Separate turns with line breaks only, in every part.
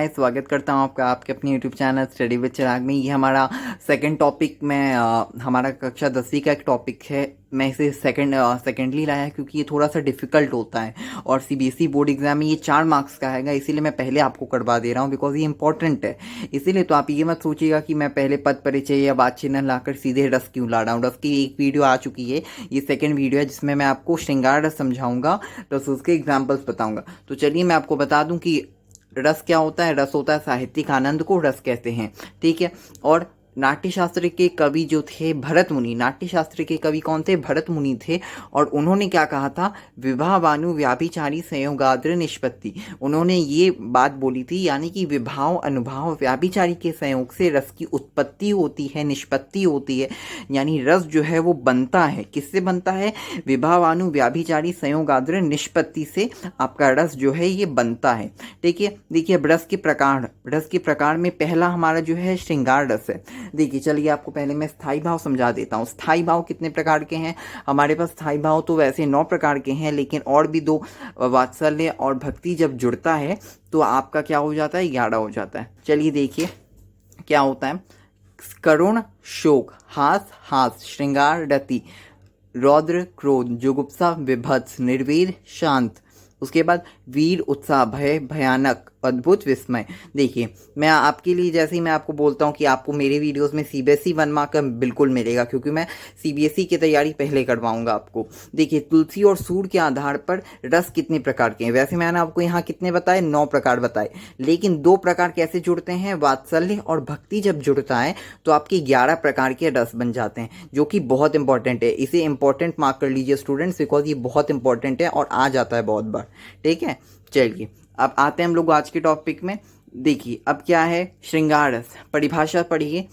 स्वागत करता हूँ आपका आपके अपने YouTube चैनल स्टडी विद चिराग में। ये हमारा सेकंड टॉपिक में हमारा कक्षा 10वीं का एक टॉपिक है। मैं इसे सेकेंडली लाया क्योंकि ये थोड़ा सा डिफ़िकल्ट होता है और सीबीएसई बोर्ड एग्जाम में ये 4 मार्क्स का है, इसीलिए मैं पहले आपको करवा दे रहा हूँ बिकॉज ये इंपॉर्टेंट है। इसीलिए तो आप ये मत सोचिएगा कि मैं पहले पद परिचय या बात चिन्ह लाकर सीधे रस क्यों ला रहा हूँ। रस की एक वीडियो आ चुकी है, ये सेकेंड वीडियो है जिसमें मैं आपको श्रृंगार रस समझाऊंगा, रस उसके एग्जाम्पल्स बताऊंगा। तो चलिए मैं आपको बता दूं कि रस क्या होता है। रस होता है साहित्यिक आनंद को रस कहते हैं, ठीक है। और नाट्यशास्त्र के कवि जो थे भरत मुनि, नाट्यशास्त्र के कवि कौन थे? भरत मुनि थे। और उन्होंने क्या कहा था? विवाह बानु व्याभिचारी संयोगाद्र निष्पत्ति। उन्होंने ये बात बोली थी, यानी कि विभाव अनुभाव व्याभिचारी के संयोग से रस की उत्पत्ति होती है, निष्पत्ति होती है। यानी रस जो है वो बनता है, किससे बनता है? विवाह बानु व्याभिचारी संयोगाद्र निष्पत्ति से आपका रस जो है ये बनता है, ठीक है। देखिए अब रस के प्रकार में पहला हमारा जो है श्रृंगार रस है। देखिए चलिए आपको पहले मैं स्थाई भाव समझा देता हूँ। स्थाई भाव कितने प्रकार के हैं हमारे पास? स्थाई भाव तो वैसे 9 प्रकार के हैं, लेकिन और भी 2 वात्सल्य और भक्ति जब जुड़ता है तो आपका क्या हो जाता है? 11 हो जाता है। चलिए देखिए क्या होता है। करुण शोक, हास श्रृंगार रति, रौद्र क्रोध, जुगुप्सा विभत्स, निर्वीर शांत, उसके बाद वीर उत्साह, भय भयानक, अद्भुत विस्मय। देखिए मैं आपके लिए जैसे ही मैं आपको बोलता हूँ कि आपको मेरे वीडियोस में सीबीएसई 1 मार्क का बिल्कुल मिलेगा, क्योंकि मैं सीबीएसई की तैयारी पहले करवाऊंगा आपको। देखिए तुलसी और सूर के आधार पर रस कितने प्रकार के हैं। वैसे मैंने आपको यहाँ कितने बताए? 9 प्रकार बताए, लेकिन 2 प्रकार कैसे जुड़ते हैं? वात्सल्य और भक्ति जब जुड़ता है तो आपके 11 प्रकार के रस बन जाते हैं, जो कि बहुत इंपॉर्टेंट है। इसे इंपॉर्टेंट मार्क कर लीजिए स्टूडेंट्स, बिकॉज ये बहुत इंपॉर्टेंट है और आ जाता है बहुत बार, ठीक है। चलिए अब आते हैं हम लोग आज के टॉपिक में। देखिए अब क्या है श्रृंगार रस, परिभाषा पढ़िए।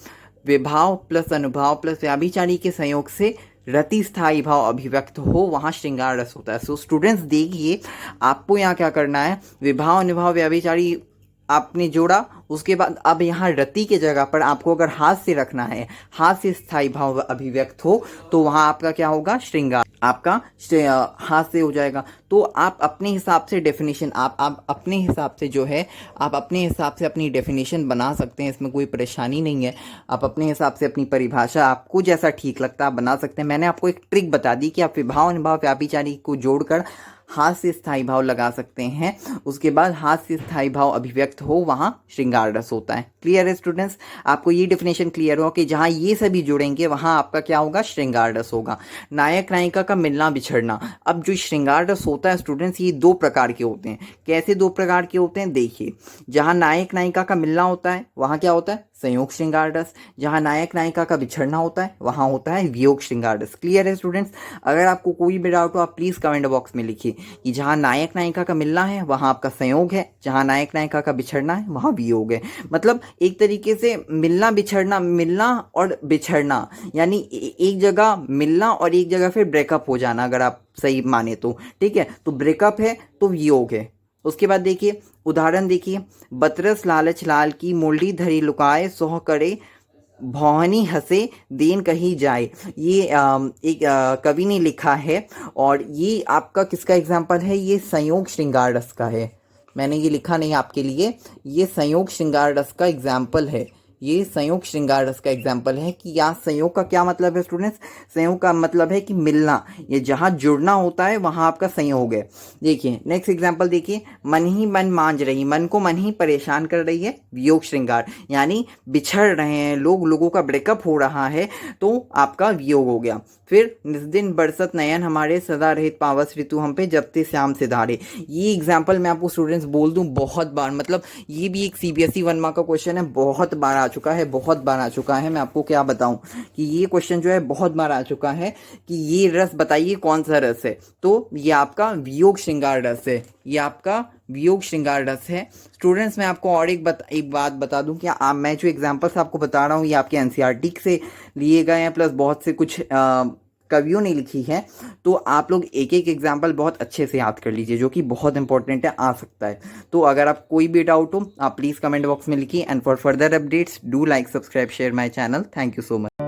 विभाव प्लस अनुभाव प्लस व्याभिचारी के संयोग से रति स्थायी भाव अभिव्यक्त हो, वहाँ श्रृंगार रस होता है। सो स्टूडेंट्स देखिए आपको यहाँ क्या करना है, विभाव अनुभाव व्याभिचारी आपने जोड़ा, उसके बाद अब यहाँ रति के जगह पर आपको अगर हाथ से रखना है, हाथ से स्थायी भाव अभिव्यक्त हो, तो वहाँ आपका क्या होगा? श्रृंगार आपका हाथ से हो जाएगा। तो आप अपने हिसाब से डेफिनेशन आप अपने हिसाब से जो है आप अपने हिसाब से अपनी डेफिनेशन बना सकते हैं, इसमें कोई परेशानी नहीं है। आप अपने हिसाब से अपनी परिभाषा आपको जैसा ठीक लगता है आप बना सकते हैं। मैंने आपको एक ट्रिक बता दी कि आप विभाव अनुभाव व्याभिचारी को जोड़कर हाथ से स्थायी भाव लगा सकते हैं, उसके बाद हाथ से स्थायी भाव अभिव्यक्त हो, वहाँ श्रृंगार रस होता है। क्लियर है स्टूडेंट्स? आपको ये डेफिनेशन क्लियर हो कि जहाँ ये सभी जुड़ेंगे वहाँ आपका क्या होगा? श्रृंगार रस होगा। नायक नायिका का मिलना बिछड़ना। अब जो श्रृंगार रस होता है स्टूडेंट्स, ये 2 प्रकार के होते हैं। कैसे 2 प्रकार के होते हैं? देखिए जहाँ नायक नायिका का मिलना होता है वहाँ क्या होता है? संयोग श्रृंगार रस। जहाँ नायक नायिका का बिछड़ना होता है वहाँ होता है वियोग श्रृंगार रस। क्लियर है स्टूडेंट्स? अगर आपको कोई भी डाउट हो आप प्लीज़ कमेंट बॉक्स में लिखिए कि जहाँ नायक नायिका का मिलना है वहाँ आपका संयोग है, जहाँ नायक नायिका का बिछड़ना है वहाँ वियोग है। मतलब एक तरीके से मिलना और बिछड़ना, यानी एक जगह मिलना और एक जगह फिर ब्रेकअप हो जाना, अगर आप सही माने तो, ठीक है। तो ब्रेकअप है तो वियोग है। उसके बाद देखिए उदाहरण देखिए, बतरस लालच लाल की मुरली धरी लुकाए, सोह करे भौहनी हंसे देन कहीं जाए। ये एक कवि ने लिखा है और ये आपका किसका एग्जाम्पल है? ये संयोग श्रृंगार रस का है। मैंने ये लिखा नहीं आपके लिए, ये संयोग श्रृंगार रस का एग्जाम्पल है। ये संयोग श्रृंगार रस का एग्जाम्पल है कि यहाँ संयोग का क्या मतलब है स्टूडेंट्स? संयोग का मतलब है कि मिलना, ये जहाँ जुड़ना होता है वहाँ आपका संयोग है। देखिए नेक्स्ट एग्जाम्पल देखिए, मन ही मन मांझ रही, मन को मन ही परेशान कर रही है, वियोग श्रृंगार। यानी बिछड़ रहे हैं लोग, लोगों का ब्रेकअप हो रहा है तो आपका वियोग हो गया। फिर निस दिन बरसत नयन हमारे, सदा रहित पावस ऋतु हम पे, जब ते श्याम से धारे। ये एग्जाम्पल मैं आपको स्टूडेंट्स बोल दूं बहुत बार, मतलब ये भी एक सीबीएसई 1 मार्क का क्वेश्चन है, बहुत बार आ चुका है। मैं आपको क्या बताऊं कि ये क्वेश्चन जो है बहुत बार आ चुका है कि ये रस बताइए कौन सा रस है? तो ये आपका वियोग श्रृंगार रस है। ये आपका वियोग श्रृंगार रस है। स्टूडेंट्स मैं आपको और एक बात बता दूं कि मैं जो एग्जाम्पल्स आपको बता रहा हूँ ये आपके एनसीईआरटी से लिए गए हैं, प्लस बहुत से कुछ कवियों ने लिखी है। तो आप लोग एक एक एग्जाम्पल बहुत अच्छे से याद कर लीजिए, जो कि बहुत इंपॉर्टेंट है, आ सकता है। तो अगर आप कोई भी डाउट हो आप प्लीज़ कमेंट बॉक्स में लिखिए। And for further updates do like subscribe share my channel. Thank you so much.